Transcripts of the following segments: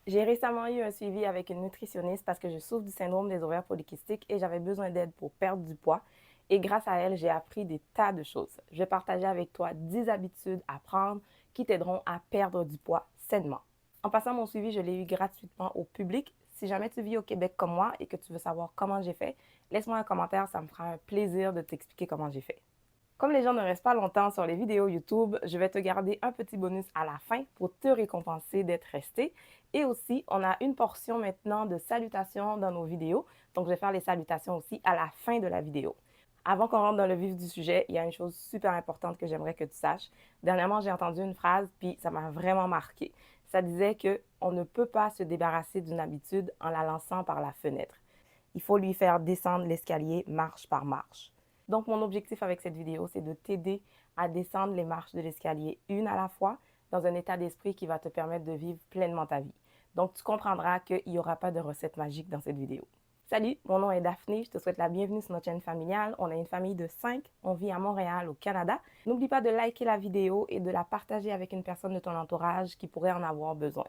J'ai récemment eu un suivi avec une nutritionniste parce que je souffre du syndrome des ovaires polykystiques et j'avais besoin d'aide pour perdre du poids. Et grâce à elle, j'ai appris des tas de choses. Je vais partager avec toi 10 habitudes à prendre qui t'aideront à perdre du poids sainement. En passant mon suivi, je l'ai eu gratuitement au public. Si jamais tu vis au Québec comme moi et que tu veux savoir comment j'ai fait, laisse-moi un commentaire, ça me fera un plaisir de t'expliquer comment j'ai fait. Comme les gens ne restent pas longtemps sur les vidéos YouTube, je vais te garder un petit bonus à la fin pour te récompenser d'être resté. Et aussi, on a une portion maintenant de salutations dans nos vidéos. Donc, je vais faire les salutations aussi à la fin de la vidéo. Avant qu'on rentre dans le vif du sujet, il y a une chose super importante que j'aimerais que tu saches. Dernièrement, j'ai entendu une phrase, puis ça m'a vraiment marqué. Ça disait que on ne peut pas se débarrasser d'une habitude en la lançant par la fenêtre. Il faut lui faire descendre l'escalier marche par marche. Donc, mon objectif avec cette vidéo, c'est de t'aider à descendre les marches de l'escalier une à la fois dans un état d'esprit qui va te permettre de vivre pleinement ta vie. Donc, tu comprendras qu'il n'y aura pas de recette magique dans cette vidéo. Salut, mon nom est Daphné, je te souhaite la bienvenue sur notre chaîne familiale. On est une famille de 5, on vit à Montréal, au Canada. N'oublie pas de liker la vidéo et de la partager avec une personne de ton entourage qui pourrait en avoir besoin.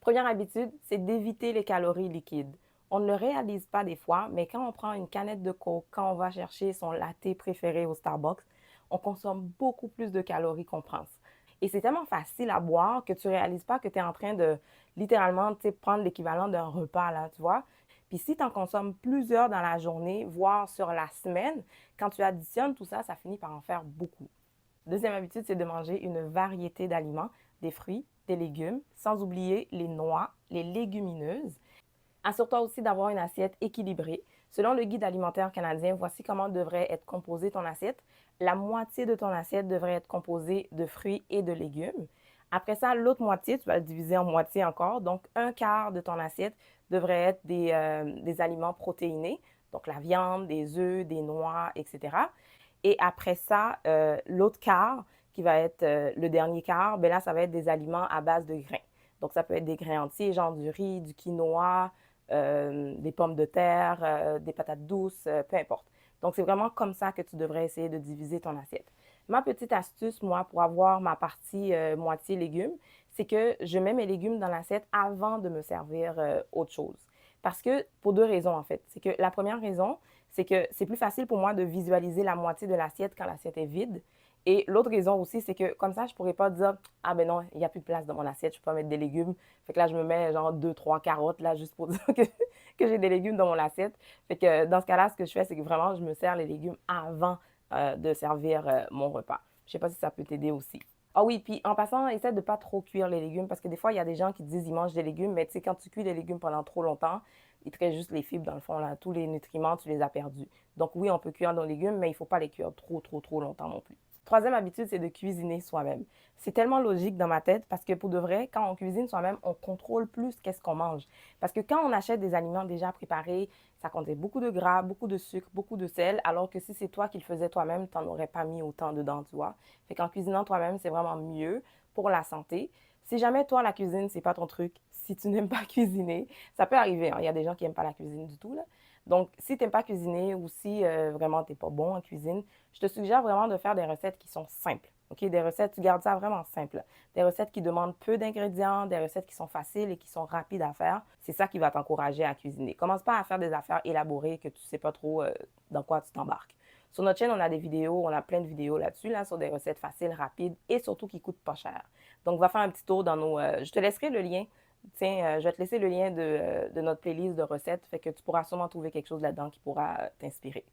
Première habitude, c'est d'éviter les calories liquides. On ne le réalise pas des fois, mais quand on prend une canette de Coke, quand on va chercher son latte préféré au Starbucks, on consomme beaucoup plus de calories qu'on pense. Et c'est tellement facile à boire que tu ne réalises pas que tu es en train de littéralement prendre l'équivalent d'un repas, là, tu vois. Puis si tu en consommes plusieurs dans la journée, voire sur la semaine, quand tu additionnes tout ça, ça finit par en faire beaucoup. Deuxième habitude, c'est de manger une variété d'aliments, des fruits, des légumes, sans oublier les noix, les légumineuses. Assure-toi aussi d'avoir une assiette équilibrée. Selon le guide alimentaire canadien, voici comment devrait être composée ton assiette. La moitié de ton assiette devrait être composée de fruits et de légumes. Après ça, l'autre moitié, tu vas le diviser en moitié encore. Donc, un quart de ton assiette devrait être des aliments protéinés, donc la viande, des œufs, des noix, etc. Et après ça, l'autre quart, qui va être le dernier quart, ben là, ça va être des aliments à base de grains. Donc, ça peut être des grains entiers, genre du riz, du quinoa, des pommes de terre, des patates douces, peu importe. Donc, c'est vraiment comme ça que tu devrais essayer de diviser ton assiette. Ma petite astuce, moi, pour avoir ma partie moitié légumes, c'est que je mets mes légumes dans l'assiette avant de me servir autre chose. Parce que, pour deux raisons, en fait. C'est que la première raison, c'est que c'est plus facile pour moi de visualiser la moitié de l'assiette quand l'assiette est vide. Et l'autre raison aussi, c'est que comme ça, je pourrais pas dire, ah ben non, il n'y a plus de place dans mon assiette, je peux pas mettre des légumes. Fait que là, je me mets genre deux, trois carottes là, juste pour dire que j'ai des légumes dans mon assiette. Fait que dans ce cas-là, ce que je fais, c'est que vraiment, je me sers les légumes avant de servir mon repas. Je sais pas si ça peut t'aider aussi. Ah oui, puis en passant, essaie de pas trop cuire les légumes parce que des fois, il y a des gens qui disent qu'ils mangent des légumes, mais tu sais, quand tu cuis les légumes pendant trop longtemps, il te reste juste les fibres dans le fond, là. Tous les nutriments, tu les as perdus. Donc oui, on peut cuire nos légumes, mais il faut pas les cuire trop longtemps non plus. Troisième habitude, c'est de cuisiner soi-même. C'est tellement logique dans ma tête parce que pour de vrai, quand on cuisine soi-même, on contrôle plus qu'est-ce qu'on mange. Parce que quand on achète des aliments déjà préparés, ça contient beaucoup de gras, beaucoup de sucre, beaucoup de sel, alors que si c'est toi qui le faisais toi-même, tu n'en aurais pas mis autant dedans, tu vois. Fait qu'en cuisinant toi-même, c'est vraiment mieux pour la santé. Si jamais toi, la cuisine, c'est pas ton truc, si tu n'aimes pas cuisiner, ça peut arriver, hein. Il y a des gens qui n'aiment pas la cuisine du tout, là. Donc, si tu n'aimes pas cuisiner ou si vraiment tu n'es pas bon en cuisine, je te suggère vraiment de faire des recettes qui sont simples. OK? Des recettes, tu gardes ça vraiment simple. Des recettes qui demandent peu d'ingrédients, des recettes qui sont faciles et qui sont rapides à faire. C'est ça qui va t'encourager à cuisiner. Commence pas à faire des affaires élaborées que tu sais pas trop dans quoi tu t'embarques. Sur notre chaîne, on a des vidéos, on a plein de vidéos là-dessus, là, sur des recettes faciles, rapides et surtout qui coûtent pas cher. Donc, va faire un petit tour dans nos... je te laisserai le lien. Tiens, je vais te laisser le lien de notre playlist de recettes, fait que tu pourras sûrement trouver quelque chose là-dedans qui pourra t'inspirer.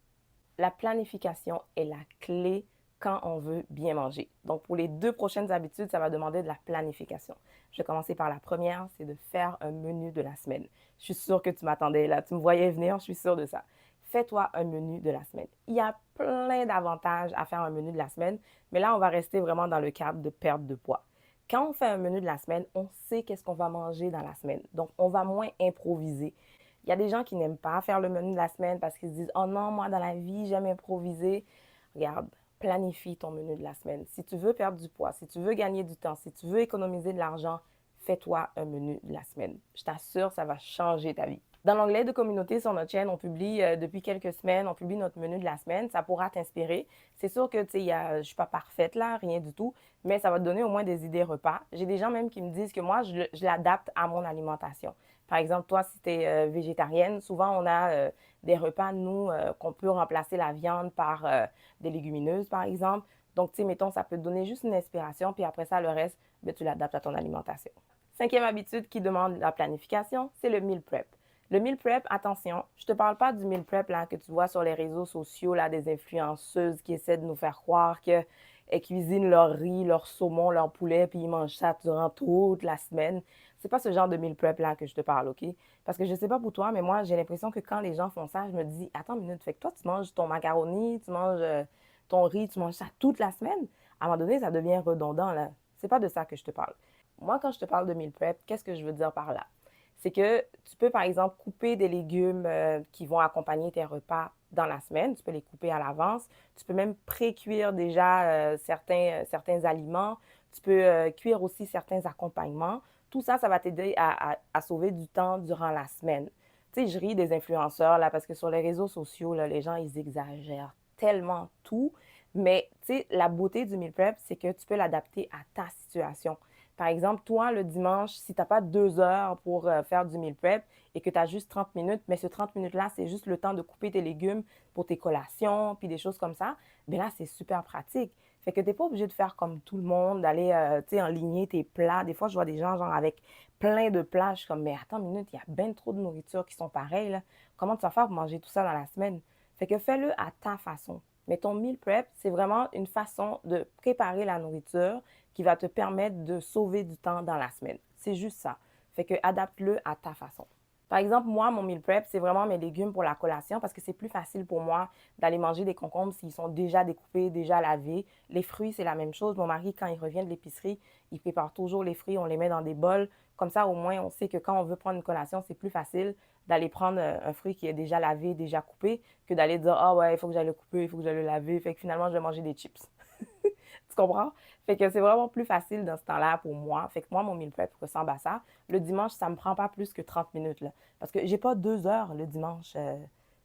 La planification est la clé quand on veut bien manger. Donc, pour les 2 prochaines habitudes, ça va demander de la planification. Je vais commencer par la première, c'est de faire un menu de la semaine. Je suis sûre que tu m'attendais là, tu me voyais venir, je suis sûre de ça. Fais-toi un menu de la semaine. Il y a plein d'avantages à faire un menu de la semaine, mais là, on va rester vraiment dans le cadre de perte de poids. Quand on fait un menu de la semaine, on sait qu'est-ce qu'on va manger dans la semaine. Donc, on va moins improviser. Il y a des gens qui n'aiment pas faire le menu de la semaine parce qu'ils se disent, oh non, moi dans la vie, j'aime improviser. Regarde, planifie ton menu de la semaine. Si tu veux perdre du poids, si tu veux gagner du temps, si tu veux économiser de l'argent, fais-toi un menu de la semaine. Je t'assure, ça va changer ta vie. Dans l'onglet de communauté sur notre chaîne, on publie depuis quelques semaines, on publie notre menu de la semaine. Ça pourra t'inspirer. C'est sûr que, tu sais, je ne suis pas parfaite là, rien du tout, mais ça va te donner au moins des idées repas. J'ai des gens même qui me disent que moi, je l'adapte à mon alimentation. Par exemple, toi, si tu es végétarienne, souvent on a des repas, nous, qu'on peut remplacer la viande par des légumineuses, par exemple. Donc, tu sais, mettons, ça peut te donner juste une inspiration, puis après ça, le reste, ben, tu l'adaptes à ton alimentation. Cinquième habitude qui demande la planification, c'est le meal prep. Le meal prep, attention, je te parle pas du meal prep là, que tu vois sur les réseaux sociaux, là, des influenceuses qui essaient de nous faire croire qu'elles cuisinent leur riz, leur saumon, leur poulet, puis ils mangent ça durant toute la semaine. C'est pas ce genre de meal prep là que je te parle, OK? Parce que je sais pas pour toi, mais moi, j'ai l'impression que quand les gens font ça, je me dis, attends une minute, fait que toi, tu manges ton macaroni, tu manges ton riz, tu manges ça toute la semaine. À un moment donné, ça devient redondant, là. C'est pas de ça que je te parle. Moi, quand je te parle de meal prep, qu'est-ce que je veux dire par là? C'est que tu peux, par exemple, couper des légumes qui vont accompagner tes repas dans la semaine. Tu peux les couper à l'avance. Tu peux même pré-cuire déjà certains aliments. Tu peux cuire aussi certains accompagnements. Tout ça, ça va t'aider à sauver du temps durant la semaine. Tu sais, je ris des influenceurs, là, parce que sur les réseaux sociaux, là, les gens, ils exagèrent tellement tout. Mais, tu sais, la beauté du meal prep, c'est que tu peux l'adapter à ta situation. Par exemple, toi, le dimanche, si tu n'as pas 2 heures pour faire du meal prep et que tu as juste 30 minutes, mais ce 30 minutes-là, c'est juste le temps de couper tes légumes pour tes collations, puis des choses comme ça, bien là, c'est super pratique. Fait que tu n'es pas obligé de faire comme tout le monde, d'aller, tu sais, enligner tes plats. Des fois, je vois des gens, genre, avec plein de plats. Je suis comme, mais attends une minute, il y a bien trop de nourriture qui sont pareilles, là. Comment tu vas faire pour manger tout ça dans la semaine? Fait que fais-le à ta façon. Mais ton meal prep, c'est vraiment une façon de préparer la nourriture qui va te permettre de sauver du temps dans la semaine. C'est juste ça. Fait que adapte-le à ta façon. Par exemple, moi, mon meal prep, c'est vraiment mes légumes pour la collation parce que c'est plus facile pour moi d'aller manger des concombres s'ils sont déjà découpés, déjà lavés. Les fruits, c'est la même chose. Mon mari, quand il revient de l'épicerie, il prépare toujours les fruits, on les met dans des bols. Comme ça, au moins, on sait que quand on veut prendre une collation, c'est plus facile d'aller prendre un fruit qui est déjà lavé, déjà coupé, que d'aller dire, ah ouais, il faut que j'aille le couper, il faut que j'aille le laver. Fait que finalement, je vais manger des chips. Tu comprends? Fait que c'est vraiment plus facile dans ce temps-là pour moi. Fait que moi, mon meal prep ressemble à ça. Le dimanche, ça me prend pas plus que 30 minutes, là. Parce que j'ai pas 2 heures le dimanche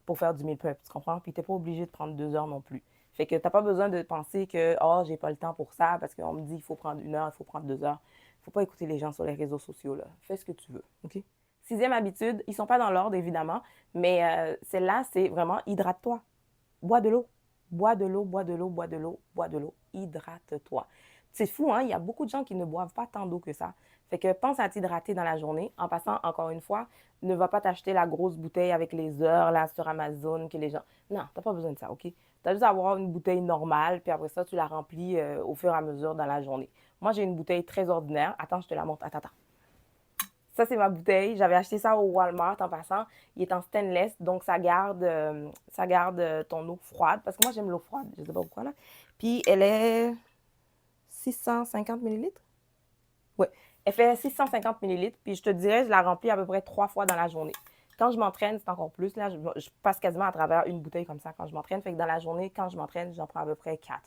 pour faire du meal prep, tu comprends? Puis t'es pas obligé de prendre 2 heures non plus. Fait que t'as pas besoin de penser que, oh, j'ai pas le temps pour ça, parce qu'on me dit, il faut prendre 1 heure, il faut prendre 2 heures. Faut pas écouter les gens sur les réseaux sociaux, là. Fais ce que tu veux, OK? Sixième habitude, ils sont pas dans l'ordre, évidemment, mais celle-là, c'est vraiment hydrate-toi. Bois de l'eau. Bois de l'eau, bois de l'eau, bois de l'eau, bois de l'eau. Hydrate-toi. C'est fou, hein? Il y a beaucoup de gens qui ne boivent pas tant d'eau que ça. Fait que pense à t'hydrater dans la journée. En passant, encore une fois, ne va pas t'acheter la grosse bouteille avec les heures là sur Amazon que les gens. Non, t'as pas besoin de ça, OK? T'as juste à avoir une bouteille normale, puis après ça, tu la remplis au fur et à mesure dans la journée. Moi, j'ai une bouteille très ordinaire. Attends, je te la montre. Attends, attends. Ça, c'est ma bouteille. J'avais acheté ça au Walmart en passant. Il est en stainless, donc ça garde ton eau froide. Parce que moi, j'aime l'eau froide. Je ne sais pas pourquoi, là. Puis, elle est 650 millilitres. Ouais. Elle fait 650 millilitres. Puis, je te dirais, je la remplis à peu près 3 fois dans la journée. Quand je m'entraîne, c'est encore plus. Là, je passe quasiment à travers une bouteille comme ça quand je m'entraîne. Fait que dans la journée, quand je m'entraîne, j'en prends à peu près 4.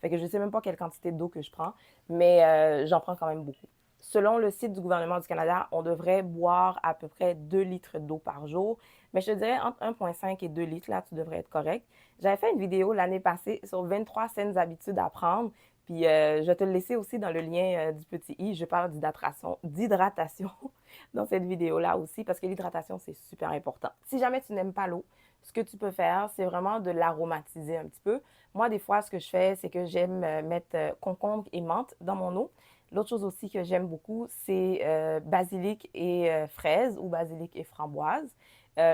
Fait que je ne sais même pas quelle quantité d'eau que je prends, mais j'en prends quand même beaucoup. Selon le site du gouvernement du Canada, on devrait boire à peu près 2 litres d'eau par jour. Mais je te dirais, entre 1,5 et 2 litres, là, tu devrais être correct. J'avais fait une vidéo l'année passée sur 23 saines habitudes à prendre. Puis, je vais te le laisser aussi dans le lien du petit i. Je parle d'hydratation dans cette vidéo-là aussi, parce que l'hydratation, c'est super important. Si jamais tu n'aimes pas l'eau, ce que tu peux faire, c'est vraiment de l'aromatiser un petit peu. Moi, des fois, ce que je fais, c'est que j'aime mettre concombre et menthe dans mon eau. L'autre chose aussi que j'aime beaucoup, c'est basilic et fraise ou basilic et framboise.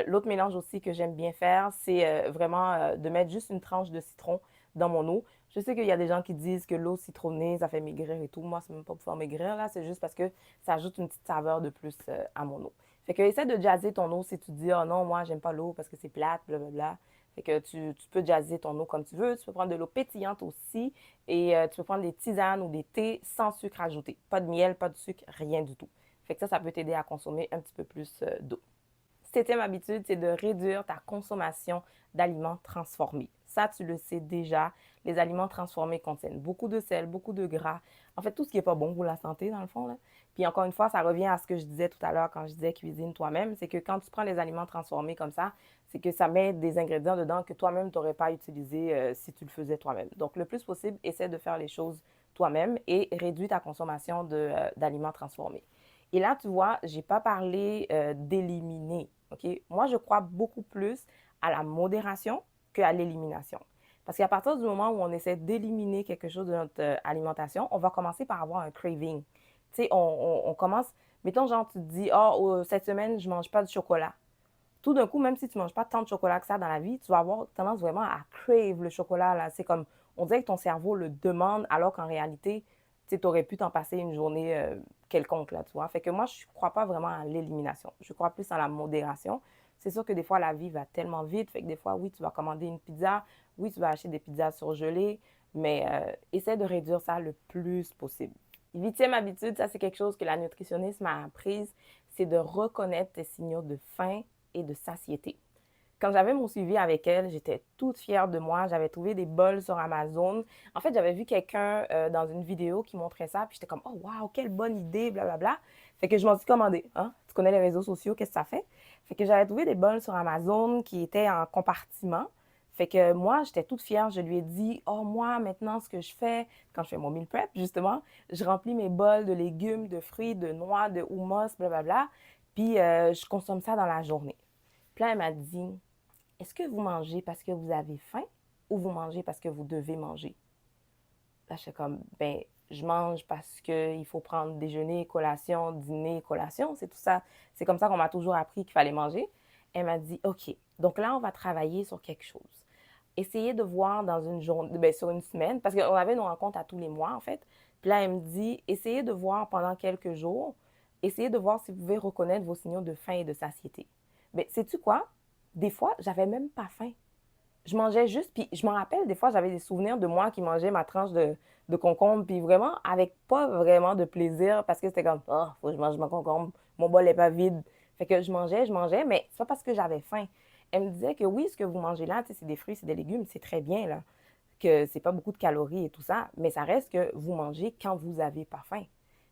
L'autre mélange aussi que j'aime bien faire, c'est vraiment de mettre juste une tranche de citron dans mon eau. Je sais qu'il y a des gens qui disent que l'eau citronnée, ça fait maigrir et tout. Moi, c'est même pas pour faire maigrir, là. C'est juste parce que ça ajoute une petite saveur de plus à mon eau. Fait que essaie de jazzer ton eau si tu te dis, oh non, moi, j'aime pas l'eau parce que c'est plate, blablabla. Fait que tu peux jazzer ton eau comme tu veux. Tu peux prendre de l'eau pétillante aussi. Et tu peux prendre des tisanes ou des thés sans sucre ajouté. Pas de miel, pas de sucre, rien du tout. Fait que ça peut t'aider à consommer un petit peu plus d'eau. Septième habitude, c'est de réduire ta consommation d'aliments transformés. Ça, tu le sais déjà, les aliments transformés contiennent beaucoup de sel, beaucoup de gras. En fait, tout ce qui n'est pas bon pour la santé, dans le fond, là. Puis encore une fois, ça revient à ce que je disais tout à l'heure quand je disais cuisine toi-même, c'est que quand tu prends les aliments transformés comme ça, c'est que ça met des ingrédients dedans que toi-même, tu n'aurais pas utilisé si tu le faisais toi-même. Donc, le plus possible, essaie de faire les choses toi-même et réduis ta consommation d'aliments transformés. Et là, tu vois, je n'ai pas parlé d'éliminer. OK? Moi, je crois beaucoup plus à la modération qu'à l'élimination. Parce qu'à partir du moment où on essaie d'éliminer quelque chose de notre alimentation, on va commencer par avoir un craving. Tu sais, on commence, mettons, genre, tu te dis, oh, cette semaine, je ne mange pas de chocolat. Tout d'un coup, même si tu ne manges pas tant de chocolat que ça dans la vie, tu vas avoir tendance vraiment à crave le chocolat. Là. C'est comme, on dirait que ton cerveau le demande, alors qu'en réalité, tu aurais pu t'en passer une journée quelconque, là, tu vois. Fait que moi, je ne crois pas vraiment à l'élimination. Je crois plus en la modération. C'est sûr que des fois, la vie va tellement vite. Fait que des fois, oui, tu vas commander une pizza. Oui, tu vas acheter des pizzas surgelées. Mais essaie de réduire ça le plus possible. 8e habitude, ça, c'est quelque chose que la nutritionniste m'a apprise, c'est de reconnaître tes signaux de faim et de satiété. Quand j'avais mon suivi avec elle, j'étais toute fière de moi. J'avais trouvé des bols sur Amazon. En fait, j'avais vu quelqu'un dans une vidéo qui montrait ça, puis j'étais comme, oh wow, quelle bonne idée, blablabla. Fait que je m'en suis commandé. Hein? Tu connais les réseaux sociaux, qu'est-ce que ça fait? Fait que j'avais trouvé des bols sur Amazon qui étaient en compartiment. Fait que moi, j'étais toute fière. Je lui ai dit, oh, moi, maintenant, ce que je fais, quand je fais mon meal prep, justement, je remplis mes bols de légumes, de fruits, de noix, de hummus, blablabla. Puis, je consomme ça dans la journée. Puis là, elle m'a dit, est-ce que vous mangez parce que vous avez faim ou vous mangez parce que vous devez manger? Là, je suis comme, ben, je mange parce qu'il faut prendre déjeuner, collation, dîner, collation. C'est tout ça. C'est comme ça qu'on m'a toujours appris qu'il fallait manger. Elle m'a dit, OK, donc là, on va travailler sur quelque chose. Essayez de voir dans une journée, ben, sur une semaine, parce qu'on avait nos rencontres à tous les mois, en fait. Puis là, elle me dit, essayez de voir pendant quelques jours, essayez de voir si vous pouvez reconnaître vos signaux de faim et de satiété. Mais sais-tu quoi? Des fois, j'avais même pas faim. Je mangeais juste, puis je me rappelle, des fois, j'avais des souvenirs de moi qui mangeais ma tranche de concombre, puis vraiment avec pas vraiment de plaisir, parce que c'était comme, oh, faut que je mange mon concombre, mon bol n'est pas vide. Fait que je mangeais, mais c'est pas parce que j'avais faim. Elle me disait que oui, ce que vous mangez là, c'est des fruits, c'est des légumes, c'est très bien, là, que c'est pas beaucoup de calories et tout ça, mais ça reste que vous mangez quand vous avez pas faim.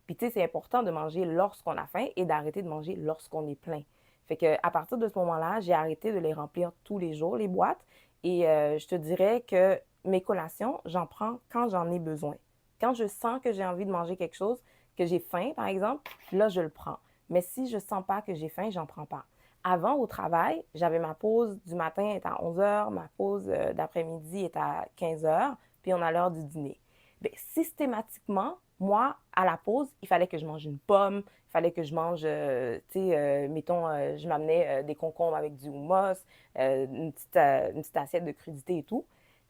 Puis tu sais, c'est important de manger lorsqu'on a faim et d'arrêter de manger lorsqu'on est plein. Fait que à partir de ce moment-là, j'ai arrêté de les remplir tous les jours, les boîtes, et je te dirais que mes collations, j'en prends quand j'en ai besoin. Quand je sens que j'ai envie de manger quelque chose, que j'ai faim, par exemple, là, je le prends. Mais si je ne sens pas que j'ai faim, j'en prends pas. Avant, au travail, j'avais ma pause du matin est à 11 heures, ma pause d'après-midi est à 15 heures, puis on a l'heure du dîner. Bien, systématiquement, moi, à la pause, il fallait que je mange une pomme, il fallait que je mange, tu sais, mettons, je m'amenais des concombres avec du hummus, une petite assiette de crudité et tout.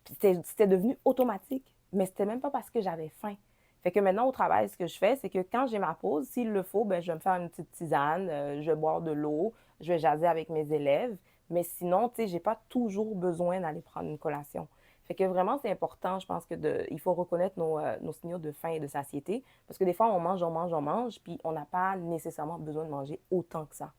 Puis c'était devenu automatique, mais c'était même pas parce que j'avais faim. Fait que maintenant, au travail, ce que je fais, c'est que quand j'ai ma pause, s'il le faut, ben, je vais me faire une petite tisane, je vais boire de l'eau, je vais jaser avec mes élèves. Mais sinon, tu sais, j'ai pas toujours besoin d'aller prendre une collation. Fait que vraiment, c'est important, je pense il faut reconnaître nos signaux de faim et de satiété. Parce que des fois, on mange, on mange, on mange, puis on n'a pas nécessairement besoin de manger autant que ça.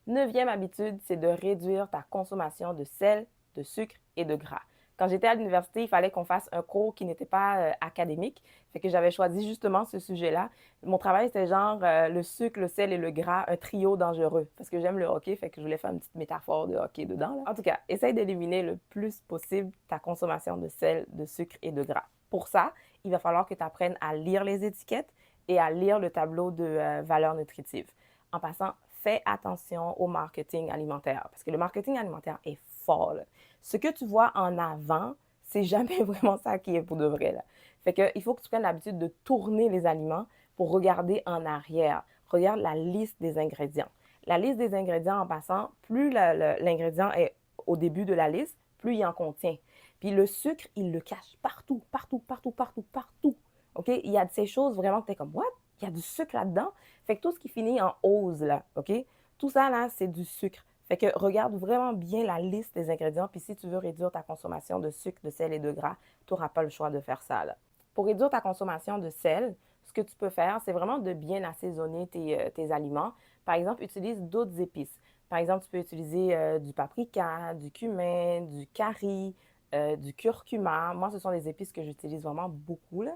9e habitude, c'est de réduire ta consommation de sel, de sucre et de gras. Quand j'étais à l'université, il fallait qu'on fasse un cours qui n'était pas académique. Fait que j'avais choisi justement ce sujet-là. Mon travail, c'était genre le sucre, le sel et le gras, un trio dangereux. Parce que j'aime le hockey, fait que je voulais faire une petite métaphore de hockey dedans. Là. En tout cas, essaye d'éliminer le plus possible ta consommation de sel, de sucre et de gras. Pour ça, il va falloir que tu apprennes à lire les étiquettes et à lire le tableau de valeurs nutritives. En passant, fais attention au marketing alimentaire parce que le marketing alimentaire est fort. Là. Ce que tu vois en avant, c'est jamais vraiment ça qui est pour de vrai. Là. Fait que, il faut que tu prennes l'habitude de tourner les aliments pour regarder en arrière. Regarde la liste des ingrédients. La liste des ingrédients, en passant, plus l'ingrédient est au début de la liste, plus il en contient. Puis le sucre, il le cache partout, partout, partout, partout, partout. OK? Il y a de ces choses vraiment que tu es comme, what? Il y a du sucre là-dedans? Fait que tout ce qui finit en ose, là, OK? Tout ça, là, c'est du sucre. Fait que regarde vraiment bien la liste des ingrédients. Puis si tu veux réduire ta consommation de sucre, de sel et de gras, tu n'auras pas le choix de faire ça, là. Pour réduire ta consommation de sel, ce que tu peux faire, c'est vraiment de bien assaisonner tes aliments. Par exemple, utilise d'autres épices. Par exemple, tu peux utiliser du paprika, du cumin, du curry, du curcuma. Moi, ce sont des épices que j'utilise vraiment beaucoup, là.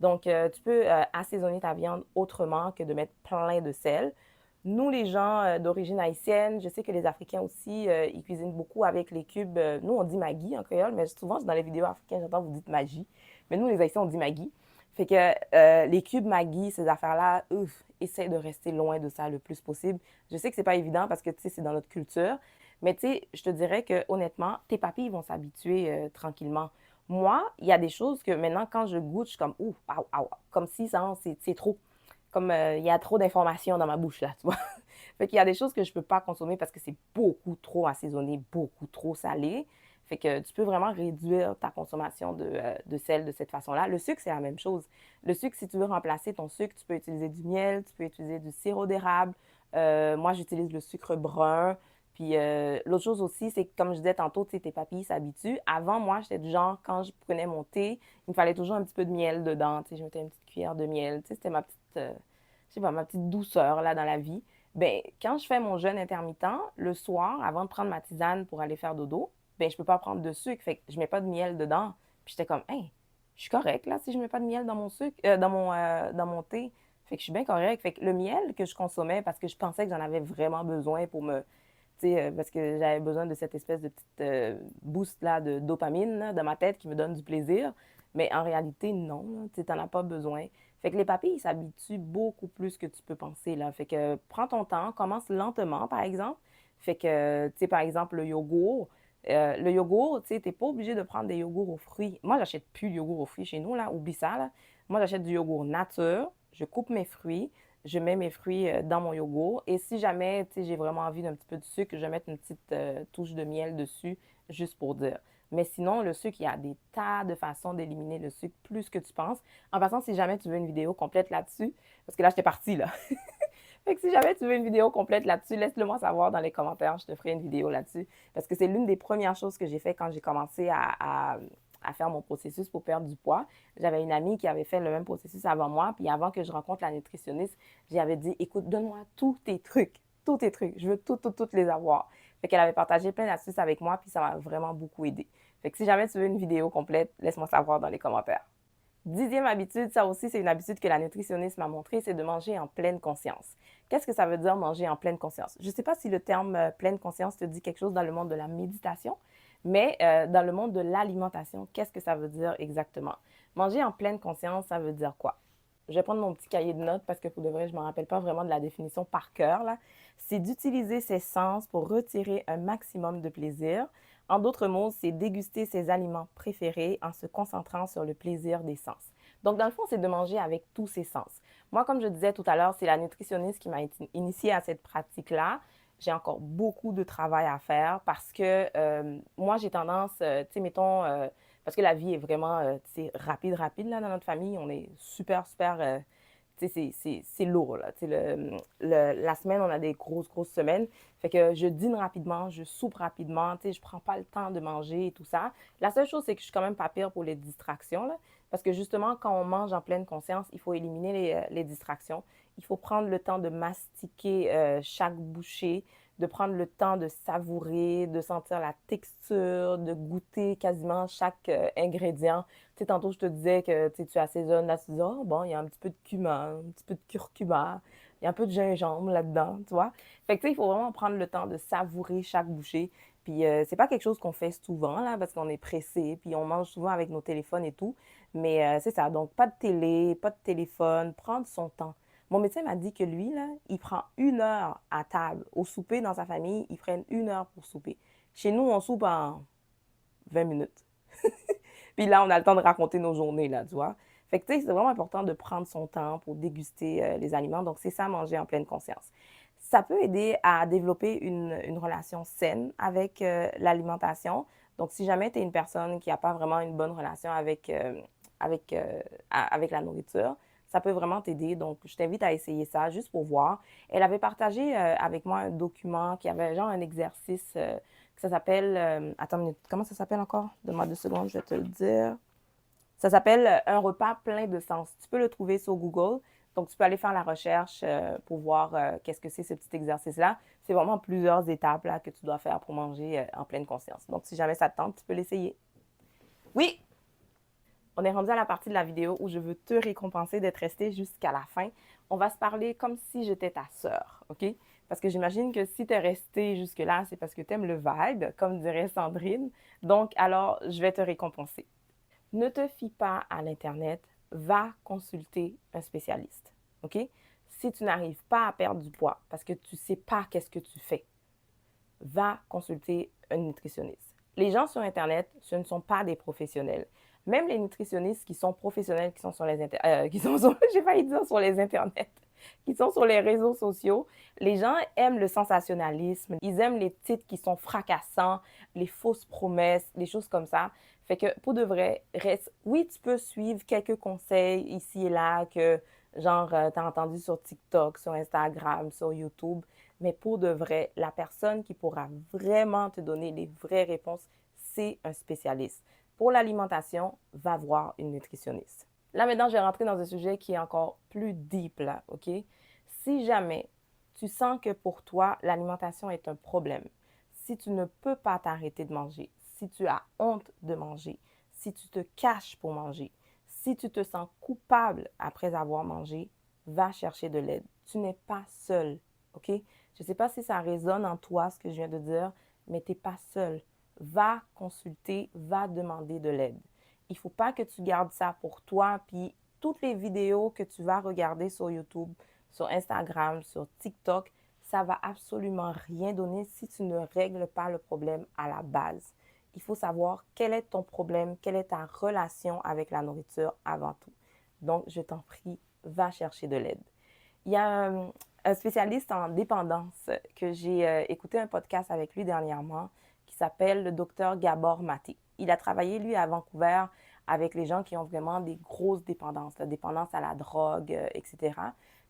Donc, tu peux assaisonner ta viande autrement que de mettre plein de sel. Nous, les gens d'origine haïtienne, je sais que les Africains aussi, ils cuisinent beaucoup avec les cubes. Nous, on dit Maggi en créole, mais souvent, dans les vidéos africaines, j'entends vous dites Maggi. Mais nous, les Haïtiens, on dit Maggi. Fait que les cubes Maggi, ces affaires-là, essaye de rester loin de ça le plus possible. Je sais que c'est pas évident parce que, tu sais, c'est dans notre culture. Mais, tu sais, je te dirais que, honnêtement, tes papilles vont s'habituer tranquillement. Moi, il y a des choses que maintenant, quand je goûte, je suis comme, ouh, ah, ah, comme si ça, c'est trop. Comme il y a trop d'informations dans ma bouche, là, tu vois. Fait qu'il y a des choses que je peux pas consommer parce que c'est beaucoup trop assaisonné, beaucoup trop salé. Fait que tu peux vraiment réduire ta consommation de sel de cette façon-là. Le sucre, c'est la même chose. Le sucre, si tu veux remplacer ton sucre, tu peux utiliser du miel, tu peux utiliser du sirop d'érable. Moi, j'utilise le sucre brun. Puis l'autre chose aussi, c'est que comme je disais tantôt, tu sais, tes papilles s'habituent. Avant, moi, j'étais du genre, quand je prenais mon thé, il me fallait toujours un petit peu de miel dedans. Tu sais, je mettais une petite cuillère de miel. Tu sais, c'était ma petite, je sais pas, ma petite douceur là dans la vie. Ben, quand je fais mon jeûne intermittent, le soir, avant de prendre ma tisane pour aller faire dodo, ben, je peux pas prendre de sucre. Fait que je mets pas de miel dedans. Puis j'étais comme, hey, je suis correct là si je mets pas de miel dans mon sucre, dans mon thé. Fait que je suis bien correct. Fait que le miel que je consommais parce que je pensais que j'en avais vraiment besoin pour me, tu sais, parce que j'avais besoin de cette espèce de petite boost là de dopamine là, dans ma tête qui me donne du plaisir. Mais en réalité, non, tu sais, t'en as pas besoin. Fait que les papilles, ils s'habituent beaucoup plus que tu peux penser, là. Fait que prends ton temps, commence lentement, par exemple. Fait que, tu sais, par exemple, le yogourt, tu sais, t'es pas obligé de prendre des yogourts aux fruits. Moi, j'achète plus de yogourt aux fruits chez nous, là. Oublie ça, là. Moi, j'achète du yogourt nature. Je coupe mes fruits. Je mets mes fruits dans mon yogourt. Et si jamais, tu sais, j'ai vraiment envie d'un petit peu de sucre, je vais mettre une petite touche de miel dessus, juste pour dire. Mais sinon, le sucre, il y a des tas de façons d'éliminer le sucre, plus que tu penses. En passant, si jamais tu veux une vidéo complète là-dessus, parce que là, j'étais partie, là. Fait que si jamais tu veux une vidéo complète là-dessus, laisse-le moi savoir dans les commentaires. Je te ferai une vidéo là-dessus. Parce que c'est l'une des premières choses que j'ai fait quand j'ai commencé à faire mon processus pour perdre du poids. J'avais une amie qui avait fait le même processus avant moi. Puis avant que je rencontre la nutritionniste, j'avais dit, écoute, donne-moi tous tes trucs. Tous tes trucs. Je veux toutes les avoir. Fait qu'elle avait partagé plein d'astuces avec moi. Puis ça m'a vraiment beaucoup aidé. Fait que si jamais tu veux une vidéo complète, laisse-moi savoir dans les commentaires. Dixième habitude, ça aussi, c'est une habitude que la nutritionniste m'a montrée, c'est de manger en pleine conscience. Qu'est-ce que ça veut dire manger en pleine conscience? Je ne sais pas si le terme pleine conscience te dit quelque chose dans le monde de la méditation, mais dans le monde de l'alimentation, qu'est-ce que ça veut dire exactement? Manger en pleine conscience, ça veut dire quoi? Je vais prendre mon petit cahier de notes parce que pour de vrai, je ne me rappelle pas vraiment de la définition par cœur, là. C'est d'utiliser ses sens pour retirer un maximum de plaisir. En d'autres mots, c'est déguster ses aliments préférés en se concentrant sur le plaisir des sens. Donc, dans le fond, c'est de manger avec tous ses sens. Moi, comme je disais tout à l'heure, c'est la nutritionniste qui m'a initiée à cette pratique-là. J'ai encore beaucoup de travail à faire parce que moi, j'ai tendance, tu sais, mettons, parce que la vie est vraiment, tu sais, rapide, là, dans notre famille. On est super, tu sais, c'est lourd, là. Tu sais, la semaine, on a des grosses semaines. Fait que je dîne rapidement, je soupe rapidement, tu sais, je prends pas le temps de manger et tout ça. La seule chose, c'est que je suis quand même pas pire pour les distractions, là. Parce que justement, quand on mange en pleine conscience, il faut éliminer les distractions. Il faut prendre le temps de mastiquer chaque bouchée, de prendre le temps de savourer, de sentir la texture, de goûter quasiment chaque ingrédient. Tu sais, tantôt, je te disais que tu assaisonnes, là, tu dis, oh, bon, il y a un petit peu de cumin, un petit peu de curcuma, il y a un peu de gingembre là-dedans, tu vois. Fait que, tu sais, il faut vraiment prendre le temps de savourer chaque bouchée. Puis, c'est pas quelque chose qu'on fait souvent, là, parce qu'on est pressé, puis on mange souvent avec nos téléphones et tout. Mais c'est ça. Donc, pas de télé, pas de téléphone, prendre son temps. Mon médecin m'a dit que lui, là, il prend 1 heure à table. Au souper, dans sa famille, ils prennent 1 heure pour souper. Chez nous, on soupe en 20 minutes. Puis là, on a le temps de raconter nos journées, là, tu vois. Fait que, tu sais, c'est vraiment important de prendre son temps pour déguster les aliments. Donc, c'est ça, manger en pleine conscience. Ça peut aider à développer une relation saine avec l'alimentation. Donc, si jamais tu es une personne qui n'a pas vraiment une bonne relation avec la nourriture, ça peut vraiment t'aider. Donc, je t'invite à essayer ça juste pour voir. Elle avait partagé avec moi un document qui avait genre un exercice que ça s'appelle... attends une minute, comment ça s'appelle encore? Donne-moi 2 secondes, je vais te le dire. Ça s'appelle Un repas plein de sens. Tu peux le trouver sur Google. Donc, tu peux aller faire la recherche pour voir qu'est-ce que c'est ce petit exercice-là. C'est vraiment plusieurs étapes là, que tu dois faire pour manger en pleine conscience. Donc, si jamais ça te tente, tu peux l'essayer. Oui, On est rendu à la partie de la vidéo où je veux te récompenser d'être resté jusqu'à la fin. On va se parler comme si j'étais ta sœur, OK? Parce que j'imagine que si tu es resté jusque-là, c'est parce que tu aimes le vibe, comme dirait Sandrine. Donc, alors, je vais te récompenser. Ne te fie pas à l'Internet, va consulter un spécialiste, OK? Si tu n'arrives pas à perdre du poids parce que tu ne sais pas qu'est-ce que tu fais, va consulter un nutritionniste. Les gens sur Internet, ce ne sont pas des professionnels. Même les nutritionnistes qui sont professionnels, qui sont sur les j'ai failli dire sur les internets, qui sont sur les réseaux sociaux, les gens aiment le sensationnalisme, ils aiment les titres qui sont fracassants, les fausses promesses, les choses comme ça. Fait que pour de vrai, reste, oui, tu peux suivre quelques conseils ici et là que genre tu as entendu sur TikTok, sur Instagram, sur YouTube, mais pour de vrai, la personne qui pourra vraiment te donner les vraies réponses, c'est un spécialiste. Pour l'alimentation, va voir une nutritionniste. Là, maintenant, je vais rentrer dans un sujet qui est encore plus deep, là, OK? Si jamais tu sens que pour toi, l'alimentation est un problème, si tu ne peux pas t'arrêter de manger, si tu as honte de manger, si tu te caches pour manger, si tu te sens coupable après avoir mangé, va chercher de l'aide. Tu n'es pas seul, OK? Je ne sais pas si ça résonne en toi, ce que je viens de dire, mais tu n'es pas seul. Va consulter, va demander de l'aide. Il ne faut pas que tu gardes ça pour toi, puis toutes les vidéos que tu vas regarder sur YouTube, sur Instagram, sur TikTok, ça va absolument rien donner si tu ne règles pas le problème à la base. Il faut savoir quel est ton problème, quelle est ta relation avec la nourriture avant tout. Donc, je t'en prie, va chercher de l'aide. Il y a un spécialiste en dépendance que j'ai écouté un podcast avec lui dernièrement qui s'appelle le docteur Gabor Maté. Il a travaillé, lui, à Vancouver avec les gens qui ont vraiment des grosses dépendances, la dépendance à la drogue, etc.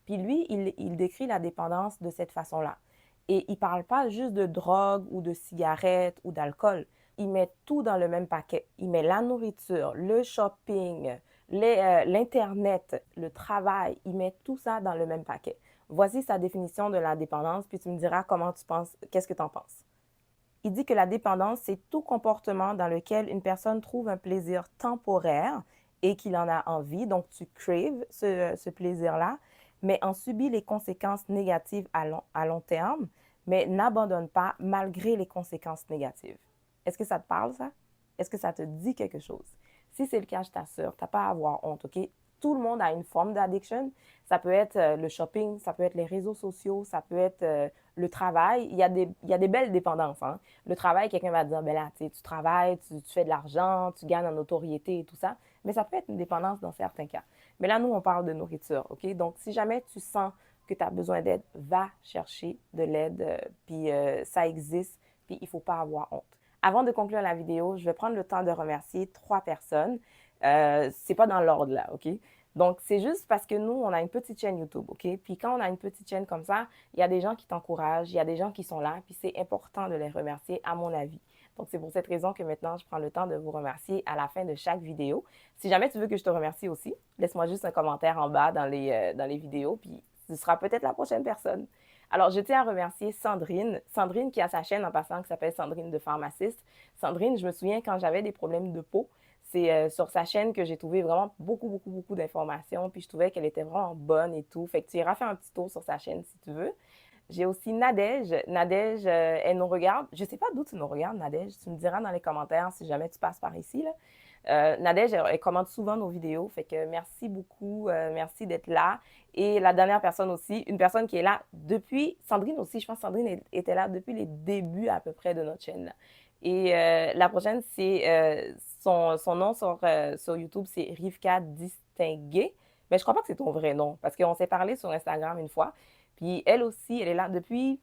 Puis lui, il décrit la dépendance de cette façon-là. Et il ne parle pas juste de drogue ou de cigarettes ou d'alcool. Il met tout dans le même paquet. Il met la nourriture, le shopping, l'Internet, le travail. Il met tout ça dans le même paquet. Voici sa définition de la dépendance, puis tu me diras comment tu penses, qu'est-ce que tu en penses. Il dit que la dépendance, c'est tout comportement dans lequel une personne trouve un plaisir temporaire et qu'il en a envie, donc tu craves ce plaisir-là, mais en subit les conséquences négatives à long terme, mais n'abandonne pas malgré les conséquences négatives. Est-ce que ça te parle, ça? Est-ce que ça te dit quelque chose? Si c'est le cas, je t'assure, tu n'as pas à avoir honte, OK? Tout le monde a une forme d'addiction. Ça peut être le shopping, ça peut être les réseaux sociaux, ça peut être le travail. Il y a des belles dépendances. Hein? Le travail, quelqu'un va te dire, ben là, tu travailles, tu fais de l'argent, tu gagnes en notoriété et tout ça. Mais ça peut être une dépendance dans certains cas. Mais là, nous, on parle de nourriture, OK? Donc, si jamais tu sens que tu as besoin d'aide, va chercher de l'aide, puis ça existe, puis il ne faut pas avoir honte. Avant de conclure la vidéo, je vais prendre le temps de remercier 3 personnes. C'est pas dans l'ordre là, OK? Donc, c'est juste parce que nous, on a une petite chaîne YouTube, OK? Puis quand on a une petite chaîne comme ça, il y a des gens qui t'encouragent, il y a des gens qui sont là, puis c'est important de les remercier, à mon avis. Donc, c'est pour cette raison que maintenant, je prends le temps de vous remercier à la fin de chaque vidéo. Si jamais tu veux que je te remercie aussi, laisse-moi juste un commentaire en bas dans les vidéos, puis ce sera peut-être la prochaine personne. Alors, je tiens à remercier Sandrine. Sandrine qui a sa chaîne en passant qui s'appelle Sandrine de pharmaciste. Sandrine, je me souviens quand j'avais des problèmes de peau, c'est sur sa chaîne que j'ai trouvé vraiment beaucoup d'informations. Puis je trouvais qu'elle était vraiment bonne et tout. Fait que tu iras faire un petit tour sur sa chaîne si tu veux. J'ai aussi Nadège. Nadège, elle nous regarde. Je ne sais pas d'où tu nous regardes, Nadège. Tu me diras dans les commentaires si jamais tu passes par ici, là. Nadège, elle commente souvent nos vidéos. Fait que merci beaucoup. Merci d'être là. Et la dernière personne aussi, une personne qui est là depuis, Sandrine aussi, je pense que Sandrine était là depuis les débuts à peu près de notre chaîne. Là. Et la prochaine, c'est son nom sur YouTube, c'est Rivka Distingué. Mais je crois pas que c'est ton vrai nom parce qu'on s'est parlé sur Instagram une fois. Puis elle aussi, elle est là depuis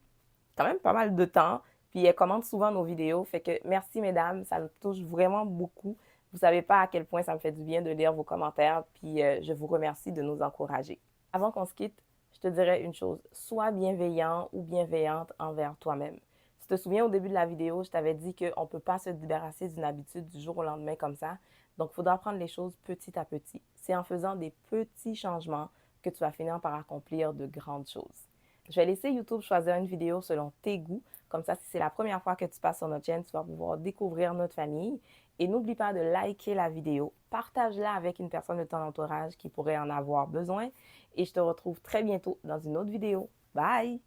quand même pas mal de temps. Puis elle commente souvent nos vidéos. Fait que merci mesdames, ça me touche vraiment beaucoup. Vous savez pas à quel point ça me fait du bien de lire vos commentaires. Puis je vous remercie de nous encourager. Avant qu'on se quitte, je te dirais une chose. Sois bienveillant ou bienveillante envers toi-même. Tu te souviens au début de la vidéo, je t'avais dit qu'on ne peut pas se débarrasser d'une habitude du jour au lendemain comme ça. Donc, il faudra prendre les choses petit à petit. C'est en faisant des petits changements que tu vas finir par accomplir de grandes choses. Je vais laisser YouTube choisir une vidéo selon tes goûts. Comme ça, si c'est la première fois que tu passes sur notre chaîne, tu vas pouvoir découvrir notre famille. Et n'oublie pas de liker la vidéo, partage-la avec une personne de ton entourage qui pourrait en avoir besoin et je te retrouve très bientôt dans une autre vidéo. Bye!